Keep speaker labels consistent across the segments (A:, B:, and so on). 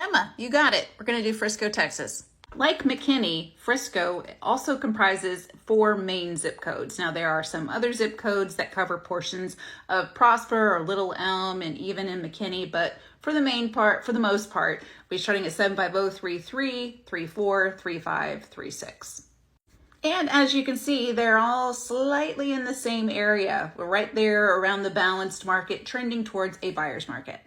A: Emma, you got it. We're going to do Frisco, Texas. Like McKinney, Frisco also comprises 4 main zip codes. Now, there are some other zip codes that cover portions of Prosper or Little Elm and even in McKinney, but for the most part, we're starting at 75033, 34, 35, 36. And as you can see, they're all slightly in the same area. We're right there around the balanced market, trending towards a buyer's market.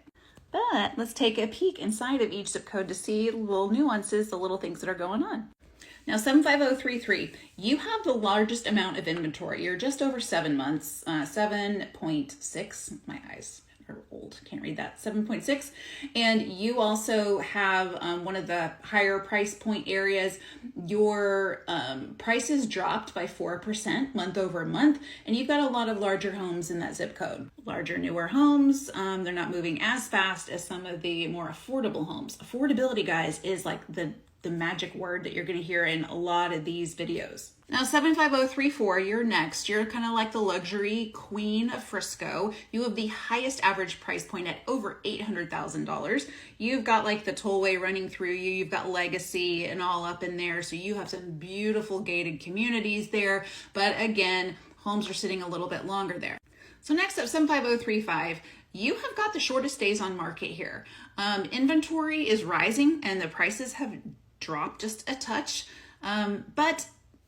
A: But let's take a peek inside of each zip code to see the little nuances, the little things that are going on. Now, 75033, you have the largest amount of inventory. You're just over 7 months, 7.6. My eyes are old, can't read that, 7.6. And you also have one of the higher price point areas. Your prices dropped by 4% month over month, and you've got a lot of larger homes in that zip code. Larger, newer homes, they're not moving as fast as some of the more affordable homes. Affordability, guys, is like the magic word that you're going to hear in a lot of these videos. Now, 75034, you're next. You're kind of like the luxury queen of Frisco. You have the highest average price point at over $800,000. You've got like the tollway running through you. You've got Legacy and all up in there. So you have some beautiful gated communities there. But again, homes are sitting a little bit longer there. So next up, 75035. You have got the shortest days on market here. Inventory is rising and the prices have dropped just a touch, but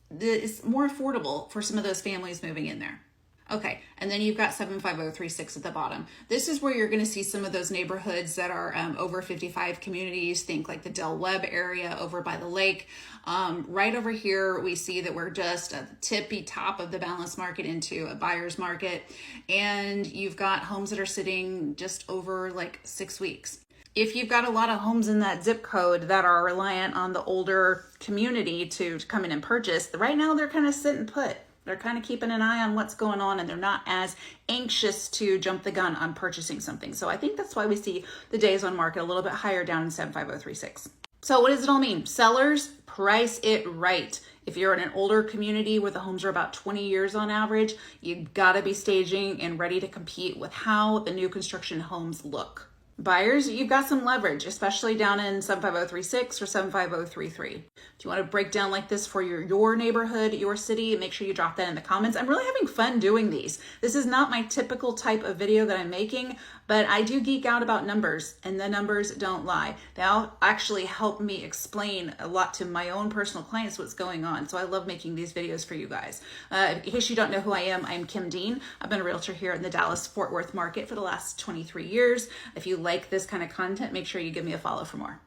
A: it's more affordable for some of those families moving in there. Okay, and then you've got 75036 at the bottom. This is where you're going to see some of those neighborhoods that are over 55 communities. Think like the Del Webb area over by the lake. Right over here, we see that we're just at the tippy top of the balanced market into a buyer's market. And you've got homes that are sitting just over like 6 weeks. If you've got a lot of homes in that zip code that are reliant on the older community to come in and purchase, right now they're kind of sitting put. They're kind of keeping an eye on what's going on, and they're not as anxious to jump the gun on purchasing something. So I think that's why we see the days on market a little bit higher down in 75036. So what does it all mean? Sellers, price it right. If you're in an older community where the homes are about 20 years on average, you've got to be staging and ready to compete with how the new construction homes look. Buyers, you've got some leverage, especially down in 75036 or 75033. If you want to break down like this for your neighborhood, your city, make sure you drop that in the comments. I'm really having fun doing these. This is not my typical type of video that I'm making, but I do geek out about numbers, and the numbers don't lie. They'll actually help me explain a lot to my own personal clients what's going on. So I love making these videos for you guys. In case you don't know who I am, I'm Kim Dean. I've been a realtor here in the Dallas-Fort Worth market for the last 23 years. If you like this kind of content, make sure you give me a follow for more.